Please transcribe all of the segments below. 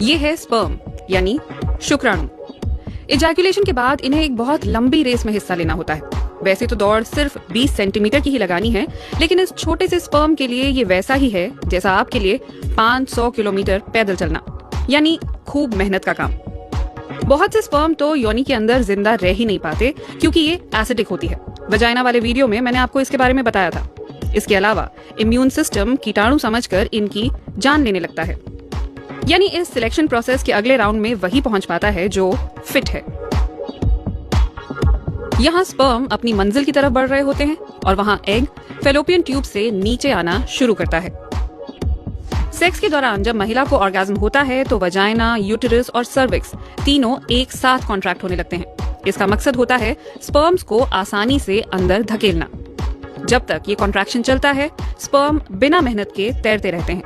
ये है स्पर्म यानी शुक्राणु। इजैकुलेशन के बाद इन्हें एक बहुत लंबी रेस में हिस्सा लेना होता है। वैसे तो दौड़ सिर्फ 20 सेंटीमीटर की ही लगानी है, लेकिन इस छोटे से स्पर्म के लिए ये वैसा ही है जैसा आपके लिए 500 किलोमीटर पैदल चलना, यानी खूब मेहनत का काम। बहुत से स्पर्म तो योनि के अंदर जिंदा रह ही नहीं पाते क्योंकि ये एसिडिक होती है। वजाइना वाले वीडियो में मैंने आपको इसके बारे में बताया था। इसके अलावा इम्यून सिस्टम कीटाणु समझकर इनकी जान लेने लगता है, यानी इस सिलेक्शन प्रोसेस के अगले राउंड में वही पहुंच पाता है जो फिट है। यहाँ स्पर्म अपनी मंजिल की तरफ बढ़ रहे होते हैं और वहाँ एग फेलोपियन ट्यूब से नीचे आना शुरू करता है। सेक्स के दौरान जब महिला को ऑर्गेज्म होता है तो वजाइना, यूटेरस और सर्विक्स तीनों एक साथ कॉन्ट्रैक्ट होने लगते हैं। इसका मकसद होता है स्पर्म्स को आसानी से अंदर धकेलना। जब तक ये कॉन्ट्रैक्शन चलता है, स्पर्म बिना मेहनत के तैरते रहते हैं,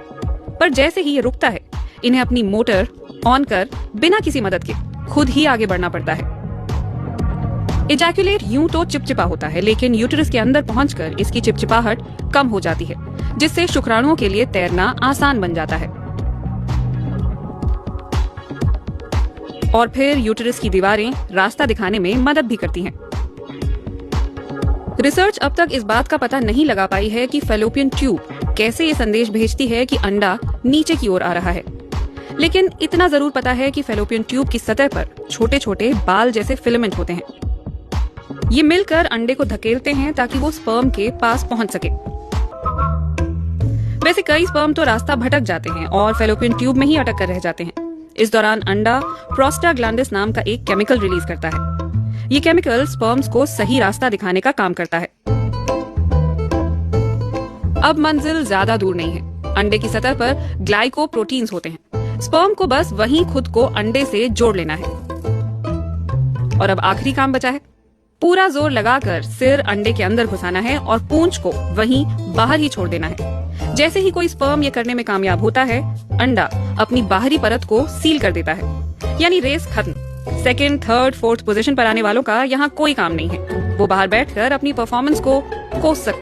पर जैसे ही ये रुकता है, इन्हें अपनी मोटर ऑन कर बिना किसी मदद के खुद ही आगे बढ़ना पड़ता है। इजैकुलेट यूं तो चिपचिपा होता है, लेकिन यूटेरस के अंदर पहुंचकर इसकी चिपचिपाहट कम हो जाती है, जिससे शुक्राणुओं के लिए तैरना आसान बन जाता है। और फिर यूटेरस की दीवारें रास्ता दिखाने में मदद भी करती हैं। रिसर्च अब तक इस बात का पता नहीं लगा पाई है कि फेलोपियन ट्यूब कैसे ये संदेश भेजती है कि अंडा नीचे की ओर आ रहा है, लेकिन इतना जरूर पता है कि फेलोपियन ट्यूब की सतह पर छोटे छोटे बाल जैसे फिलामेंट होते हैं। ये मिलकर अंडे को धकेलते हैं ताकि वो स्पर्म के पास पहुंच सके। वैसे कई स्पर्म तो रास्ता भटक जाते हैं और फेलोपियन ट्यूब में ही अटक कर रह जाते हैं। इस दौरान अंडा प्रोस्टाग्लैंडिस नाम का एक केमिकल रिलीज करता है। ये केमिकल स्पर्म्स को सही रास्ता दिखाने का काम करता है। अब मंजिल ज्यादा दूर नहीं है। अंडे की सतह पर ग्लाइकोप्रोटीन्स होते हैं। स्पर्म को बस वहीं खुद को अंडे से जोड़ लेना है। और अब आखिरी काम बचा है। पूरा जोर लगाकर सिर अंडे के अंदर घुसाना है और पूंछ को वहीं बाहर ही छोड़ देना है। जैसे ही कोई स्पर्म ये करने में कामयाब होता है, अंडा अपनी बाहरी परत को सील कर देता है, यानी रेस खत्म। सेकंड, थर्ड, फोर्थ पोजीशन पर आने वालों का यहाँ कोई काम नहीं है। वो बाहर बैठकर अपनी परफॉर्मेंस को कोस सकते